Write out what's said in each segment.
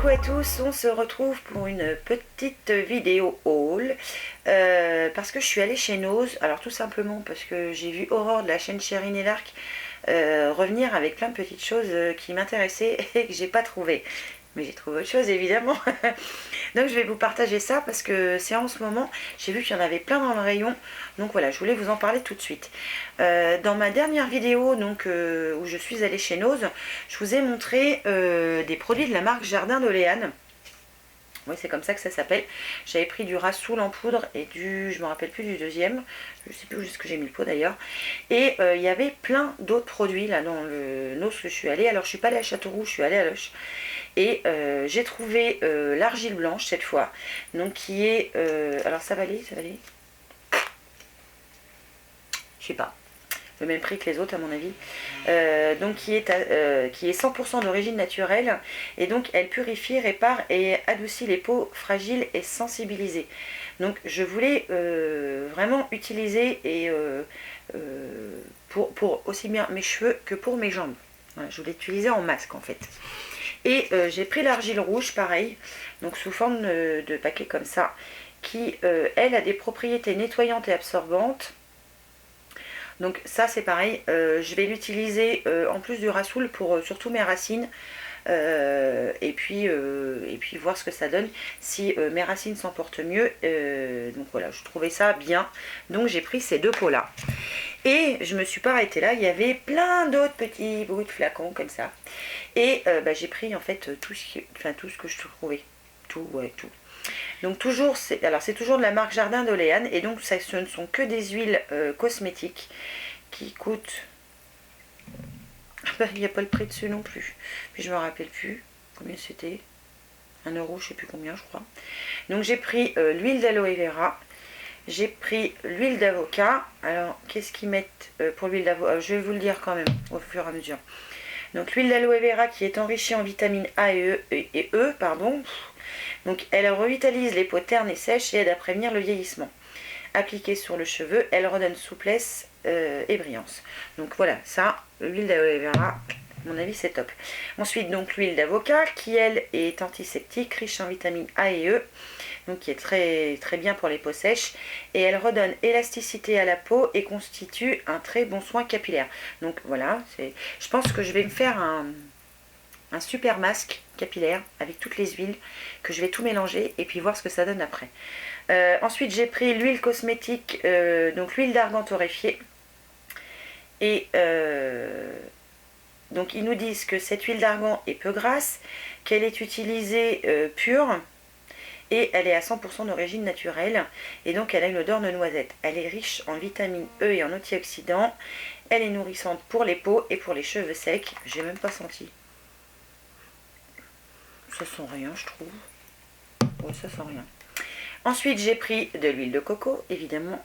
Coucou à tous, on se retrouve pour une petite vidéo haul parce que je suis allée chez Nose. Alors tout simplement parce que j'ai vu Aurore de la chaîne Chérine et l'Arc revenir avec plein de petites choses qui m'intéressaient et que j'ai pas trouvé. Mais j'ai trouvé autre chose évidemment. Donc je vais vous partager ça parce que c'est en ce moment, j'ai vu qu'il y en avait plein dans le rayon. Donc voilà, je voulais vous en parler tout de suite. Dans ma dernière vidéo donc, où je suis allée chez Nose, je vous ai montré des produits de la marque Jardin d'Oléane. Oui, c'est comme ça que ça s'appelle. J'avais pris du Rassoul en poudre et du... je me rappelle plus du deuxième. Je sais plus où est-ce que j'ai mis le pot d'ailleurs. Et il y avait plein d'autres produits là dans le Nose que je suis allée. Alors je suis pas allée à Châteauroux, je suis allée à Loche. Et j'ai trouvé l'argile blanche cette fois. Donc qui est... alors ça va aller, ça va aller. Je sais pas. Le même prix que les autres à mon avis, donc qui est 100% d'origine naturelle, et donc elle purifie, répare et adoucit les peaux fragiles et sensibilisées. Donc je voulais vraiment utiliser et pour aussi bien mes cheveux que pour mes jambes. Voilà, je voulais l'utiliser en masque en fait. Et j'ai pris l'argile rouge pareil, donc sous forme de paquet comme ça, qui elle a des propriétés nettoyantes et absorbantes. Donc ça c'est pareil, je vais l'utiliser en plus du Rassoul pour surtout mes racines. Et puis voir ce que ça donne si mes racines s'en portent mieux. Donc voilà, je trouvais ça bien. Donc j'ai pris ces deux pots là. Et je me suis pas arrêtée là, il y avait plein d'autres petits bouts de flacons comme ça. Et j'ai pris en fait tout ce que je trouvais. Tout, ouais, tout. Donc toujours, c'est toujours de la marque Jardin d'Oléane, et donc ça, ce ne sont que des huiles cosmétiques qui coûtent... il n'y a pas le prix dessus non plus. Puis je me rappelle plus combien c'était. 1 €, je sais plus combien je crois. Donc j'ai pris l'huile d'aloe vera. J'ai pris l'huile d'avocat. Alors qu'est-ce qu'ils mettent pour l'huile d'avocat? Je vais vous le dire quand même au fur et à mesure. Donc l'huile d'aloe vera qui est enrichie en vitamines A et E, pardon. Donc elle revitalise les peaux ternes et sèches et aide à prévenir le vieillissement. Appliquée sur le cheveu, elle redonne souplesse et brillance. Donc voilà, ça, l'huile d'aloe vera, à mon avis c'est top. Ensuite donc l'huile d'avocat qui elle est antiseptique, riche en vitamines A et E, donc qui est très, très bien pour les peaux sèches, et elle redonne élasticité à la peau et constitue un très bon soin capillaire. Donc voilà, je pense que je vais me faire un super masque capillaire avec toutes les huiles, que je vais tout mélanger et puis voir ce que ça donne après. Ensuite j'ai pris l'huile cosmétique, donc l'huile d'argan torréfiée, et donc ils nous disent que cette huile d'argan est peu grasse, qu'elle est utilisée pure, et elle est à 100% d'origine naturelle, et donc elle a une odeur de noisette. Elle est riche en vitamine E et en antioxydants, elle est nourrissante pour les peaux et pour les cheveux secs. J'ai même pas senti. Ça sent rien je trouve. Ouais, ça sent rien. Ensuite j'ai pris de l'huile de coco évidemment,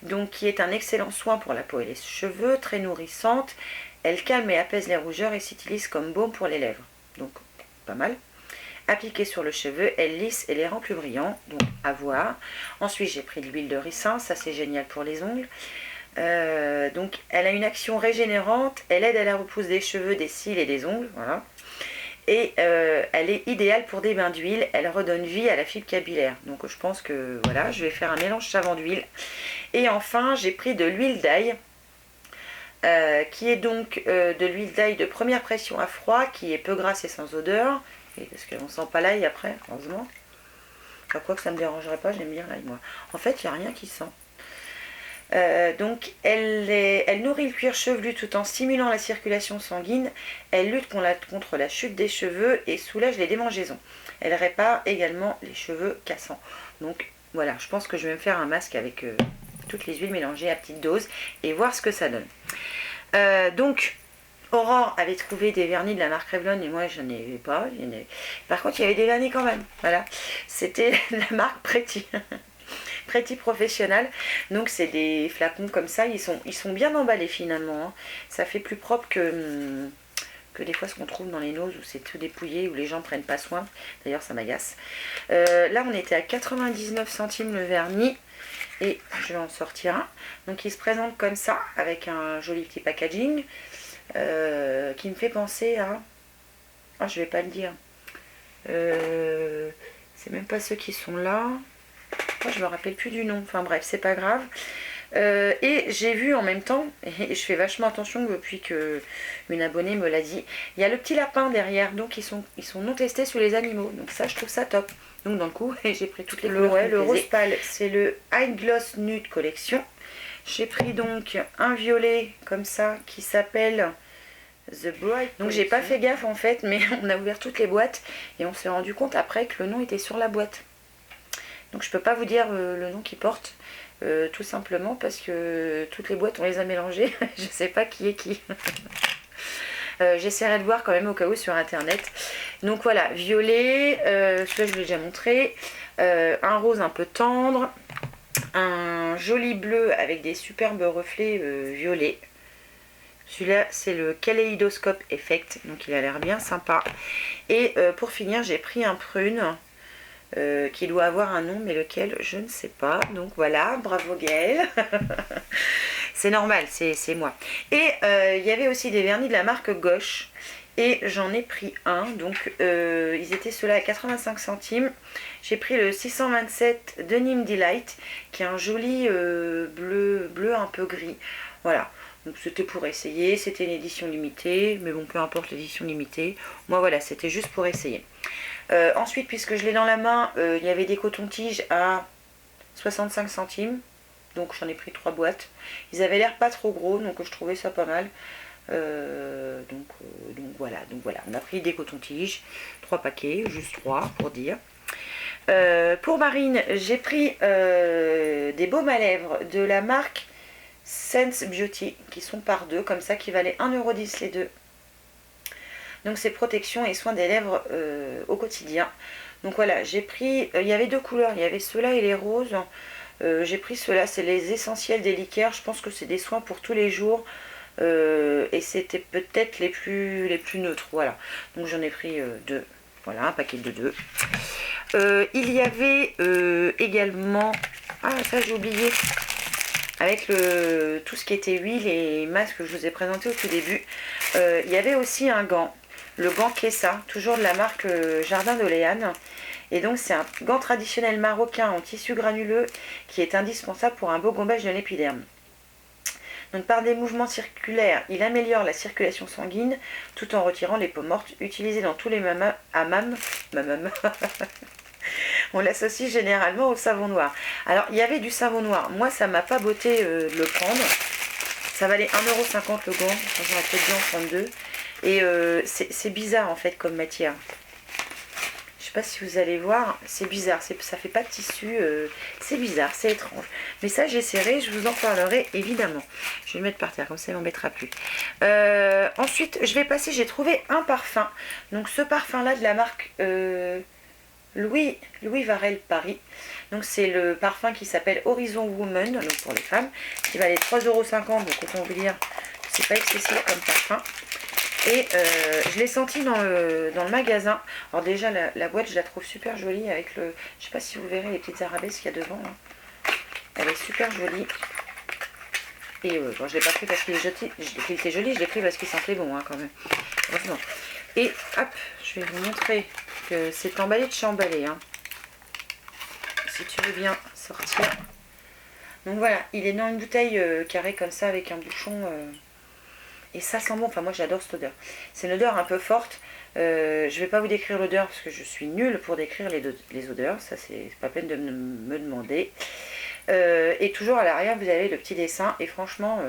donc qui est un excellent soin pour la peau et les cheveux, très nourrissante. Elle calme et apaise les rougeurs et s'utilise comme baume pour les lèvres, donc pas mal. Appliquée sur le cheveu, elle lisse et les rend plus brillants, donc à voir. Ensuite j'ai pris de l'huile de ricin, ça c'est génial pour les ongles. Donc elle a une action régénérante, elle aide à la repousse des cheveux, des cils et des ongles, voilà. Et elle est idéale pour des bains d'huile, elle redonne vie à la fibre capillaire. Donc je pense que voilà, je vais faire un mélange savant d'huile. Et enfin j'ai pris de l'huile d'ail, qui est donc de l'huile d'ail de première pression à froid, qui est peu grasse et sans odeur. Et parce qu'on sent pas l'ail après, heureusement. Enfin, quoi que ça me dérangerait pas, j'aime bien l'ail moi. En fait il n'y a rien qui sent. Donc elle nourrit le cuir chevelu tout en stimulant la circulation sanguine. Elle lutte contre la chute des cheveux et soulage les démangeaisons. Elle répare également les cheveux cassants. Donc voilà, je pense que je vais me faire un masque avec toutes les huiles mélangées à petite dose et voir ce que ça donne. Donc Aurore avait trouvé des vernis de la marque Revlon et moi j'en avais pas. Par contre il y avait des vernis quand même. Voilà, c'était la marque Pretty. Pretty Professionnal, donc c'est des flacons comme ça, ils sont bien emballés finalement, hein. Ça fait plus propre que des fois ce qu'on trouve dans les Nose où c'est tout dépouillé, où les gens prennent pas soin, d'ailleurs ça m'agace. Là on était à 99 centimes le vernis, et je vais en sortir un, donc il se présente comme ça, avec un joli petit packaging, qui me fait penser à... Ah, je vais pas le dire, C'est même pas ceux qui sont là. Oh, je me rappelle plus du nom. Enfin bref, c'est pas grave. Et j'ai vu en même temps, et je fais vachement attention depuis que une abonnée me l'a dit, il y a le petit lapin derrière, donc ils sont non testés sur les animaux. Donc ça, je trouve ça top. Donc dans le coup, j'ai pris toutes les couleurs. Ouais, le rose pâle, c'est le High Gloss Nude Collection. J'ai pris donc un violet comme ça qui s'appelle The Bright. Donc j'ai pas fait gaffe en fait, mais on a ouvert toutes les boîtes et on s'est rendu compte après que le nom était sur la boîte. Donc je peux pas vous dire le nom qu'il porte. Tout simplement parce que toutes les boîtes on les a mélangées. Je sais pas qui est qui. J'essaierai de voir quand même au cas où sur internet. Donc voilà, violet, celui-là je vous l'ai déjà montré, un rose un peu tendre, un joli bleu avec des superbes reflets violets. Celui-là c'est le Kaleidoscope Effect, donc il a l'air bien sympa. Et pour finir j'ai pris un prune. Qui doit avoir un nom mais lequel je ne sais pas, donc voilà, bravo Gaëlle. C'est normal, c'est moi. Et il y avait aussi des vernis de la marque Gauche et j'en ai pris un, donc ils étaient ceux-là à 85 centimes. J'ai pris le 627 Denim Delight qui est un joli bleu un peu gris, voilà. Donc c'était pour essayer, c'était une édition limitée, mais bon peu importe l'édition limitée, moi voilà, c'était juste pour essayer. Ensuite, puisque je l'ai dans la main, il y avait des cotons-tiges à 65 centimes. Donc j'en ai pris 3 boîtes. Ils avaient l'air pas trop gros, donc je trouvais ça pas mal. Donc voilà, on a pris des cotons-tiges, 3 paquets, juste 3 pour dire. Pour Marine, j'ai pris des baumes à lèvres de la marque Sense Beauty, qui sont par 2, comme ça, qui valaient 1,10 € les deux. Donc c'est protection et soins des lèvres au quotidien. Donc voilà, j'ai pris, il y avait 2 couleurs, il y avait ceux-là et les roses. J'ai pris ceux-là, c'est les essentiels des liqueurs. Je pense que c'est des soins pour tous les jours. Et c'était peut-être les plus neutres, voilà. Donc j'en ai pris 2, voilà, un paquet de 2. Il y avait également, ah ça j'ai oublié, avec tout ce qui était huile et masque que je vous ai présenté au tout début. Il y avait aussi un gant. Le gant Kessa, toujours de la marque Jardin d'Oléane. Et donc c'est un gant traditionnel marocain en tissu granuleux qui est indispensable pour un beau gommage de l'épiderme. Donc par des mouvements circulaires, il améliore la circulation sanguine tout en retirant les peaux mortes. Utilisé dans tous les hammams. On l'associe généralement au savon noir. Alors il y avait du savon noir. Moi ça m'a pas botté de le prendre. Ça valait 1,50 € le gant. J'aurais peut-être dû en prendre 2. Et c'est bizarre en fait comme matière. Je sais pas si vous allez voir, c'est bizarre, ça fait pas de tissu, c'est bizarre, c'est étrange. Mais ça j'essaierai, je vous en parlerai évidemment. Je vais le mettre par terre, comme ça il m'embêtera plus. Ensuite je vais passer, j'ai trouvé un parfum. Donc ce parfum là de la marque Louis Varel Paris. Donc c'est le parfum qui s'appelle Horizon Woman, donc pour les femmes, qui valait 3,50 €, donc autant vous dire, c'est pas excessif comme parfum. Et je l'ai senti dans le magasin. Alors déjà la boîte je la trouve super jolie avec le, je sais pas si vous verrez les petites arabesques qu'il y a devant là. Elle est super jolie. Et bon, je l'ai pas pris parce qu'il était joli, je l'ai pris parce qu'il sentait bon hein, quand même. Heureusement. Et hop, je vais vous montrer que c'est emballé de chez emballé hein. Si tu veux bien sortir. Donc voilà, il est dans une bouteille carrée comme ça avec un bouchon. Et ça sent bon, enfin moi j'adore cette odeur. C'est une odeur un peu forte. Je vais pas vous décrire l'odeur parce que je suis nulle pour décrire les odeurs. Ça c'est pas peine de me demander. Et toujours à l'arrière vous avez le petit dessin. Et franchement,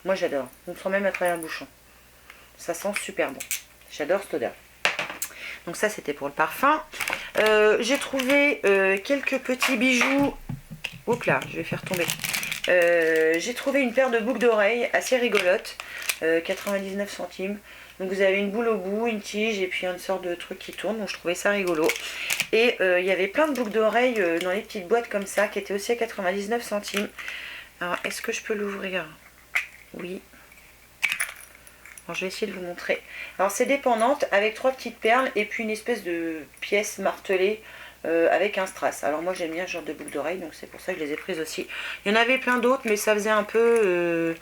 moi j'adore. On sent même à travers le bouchon. Ça sent super bon. J'adore cette odeur. Donc ça c'était pour le parfum. J'ai trouvé quelques petits bijoux. Oups là, je vais faire tomber. J'ai trouvé une paire de boucles d'oreilles assez rigolote, 99 centimes. Donc vous avez une boule au bout, une tige et puis une sorte de truc qui tourne. Donc je trouvais ça rigolo. Et il y avait plein de boucles d'oreilles dans les petites boîtes comme ça qui étaient aussi à 99 centimes. Alors est-ce que je peux l'ouvrir? Oui. Alors, je vais essayer de vous montrer. Alors c'est des pendantes avec 3 petites perles et puis une espèce de pièce martelée. Avec un strass. Alors moi j'aime bien ce genre de boucle d'oreille, donc c'est pour ça que je les ai prises aussi. Il y en avait plein d'autres, mais ça faisait un peu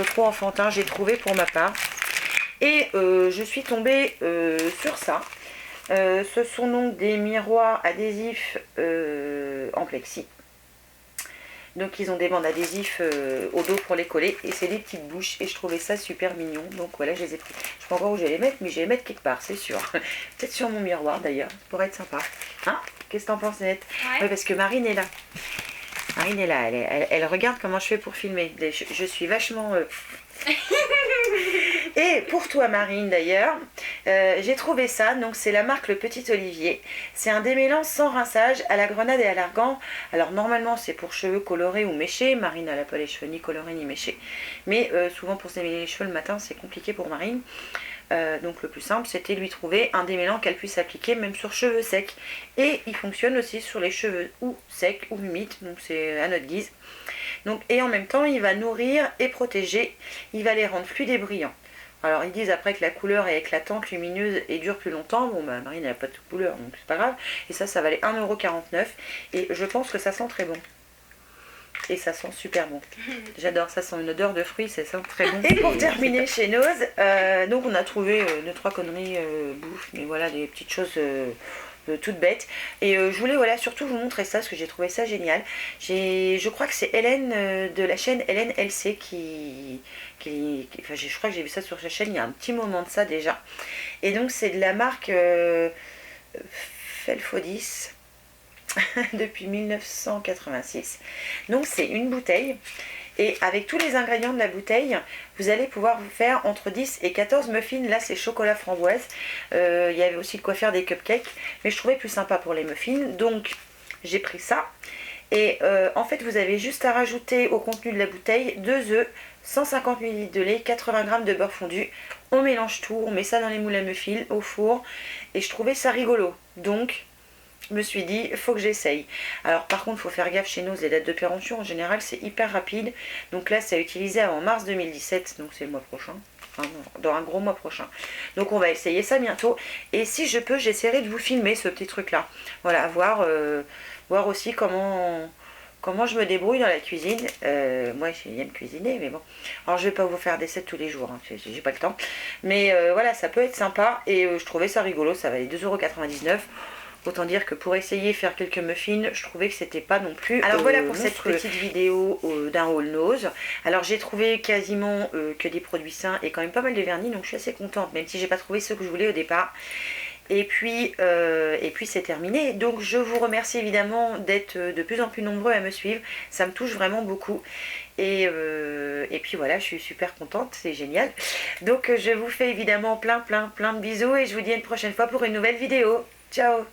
trop enfantin, j'ai trouvé pour ma part. Et je suis tombée sur ça. Ce sont donc des miroirs adhésifs en plexi. Donc ils ont des bandes adhésifs au dos pour les coller. Et c'est des petites bouches. Et je trouvais ça super mignon. Donc voilà, je les ai pris. Je sais pas encore où je vais les mettre, mais je vais les mettre quelque part, c'est sûr. Peut-être sur mon miroir d'ailleurs. Ça pourrait être sympa. Hein? Qu'est-ce que t'en penses, Net? Ouais, parce que Marine est là. Marine est là. Elle regarde comment je fais pour filmer. Je suis vachement... Et pour toi Marine d'ailleurs, j'ai trouvé ça, donc c'est la marque Le Petit Olivier. C'est un démêlant sans rinçage à la grenade et à l'argan. Alors normalement c'est pour cheveux colorés ou méchés. Marine elle n'a pas les cheveux ni colorés ni méchés. Mais souvent pour se démêler les cheveux le matin c'est compliqué pour Marine. Donc le plus simple c'était de lui trouver un démêlant qu'elle puisse appliquer même sur cheveux secs. Et il fonctionne aussi sur les cheveux ou secs ou humides, donc c'est à notre guise. Donc, et en même temps il va nourrir et protéger, il va les rendre fluides et brillants. Alors ils disent après que la couleur est éclatante, lumineuse et dure plus longtemps. Bon bah Marine elle n'a pas de couleur donc c'est pas grave. Et ça valait 1,49 €. Et je pense que ça sent très bon. Et ça sent super bon. J'adore, ça sent une odeur de fruits, ça sent très bon. Et pour terminer chez Nose, donc on a trouvé 2-3 conneries bouffe, mais voilà des petites choses toutes bêtes. Et je voulais voilà surtout vous montrer ça parce que j'ai trouvé ça génial. Je crois que c'est Hélène de la chaîne Hélène LC enfin, je crois que j'ai vu ça sur sa chaîne il y a un petit moment de ça déjà. Et donc c'est de la marque Felfodis depuis 1986. Donc c'est une bouteille. Et avec tous les ingrédients de la bouteille, vous allez pouvoir vous faire entre 10 et 14 muffins. Là, c'est chocolat framboise. Il y avait aussi de quoi faire des cupcakes. Mais je trouvais plus sympa pour les muffins. Donc, j'ai pris ça. Et en fait, vous avez juste à rajouter au contenu de la bouteille 2 œufs, 150 ml de lait, 80 g de beurre fondu. On mélange tout, on met ça dans les moules à muffins, au four. Et je trouvais ça rigolo. Donc... je me suis dit, il faut que j'essaye. Alors par contre, il faut faire gaffe chez nous, les dates de péremption, en général, c'est hyper rapide. Donc là, c'est à utiliser avant mars 2017, donc c'est le mois prochain. Enfin, dans un gros mois prochain. Donc on va essayer ça bientôt. Et si je peux, j'essaierai de vous filmer ce petit truc-là. Voilà, voir aussi comment je me débrouille dans la cuisine. Moi, j'aime cuisiner, mais bon. Alors, je vais pas vous faire des sets tous les jours, hein, j'ai pas le temps. Mais voilà, ça peut être sympa. Et je trouvais ça rigolo, ça valait 2,99 €. Autant dire que pour essayer faire quelques muffins, je trouvais que c'était pas non plus. Alors voilà pour cette petite vidéo d'un haul Nose. Alors j'ai trouvé quasiment que des produits sains et quand même pas mal de vernis, donc je suis assez contente, même si j'ai pas trouvé ce que je voulais au départ. Et puis c'est terminé. Donc je vous remercie évidemment d'être de plus en plus nombreux à me suivre. Ça me touche vraiment beaucoup. Et puis voilà, je suis super contente, c'est génial. Donc je vous fais évidemment plein de bisous et je vous dis à une prochaine fois pour une nouvelle vidéo. Ciao!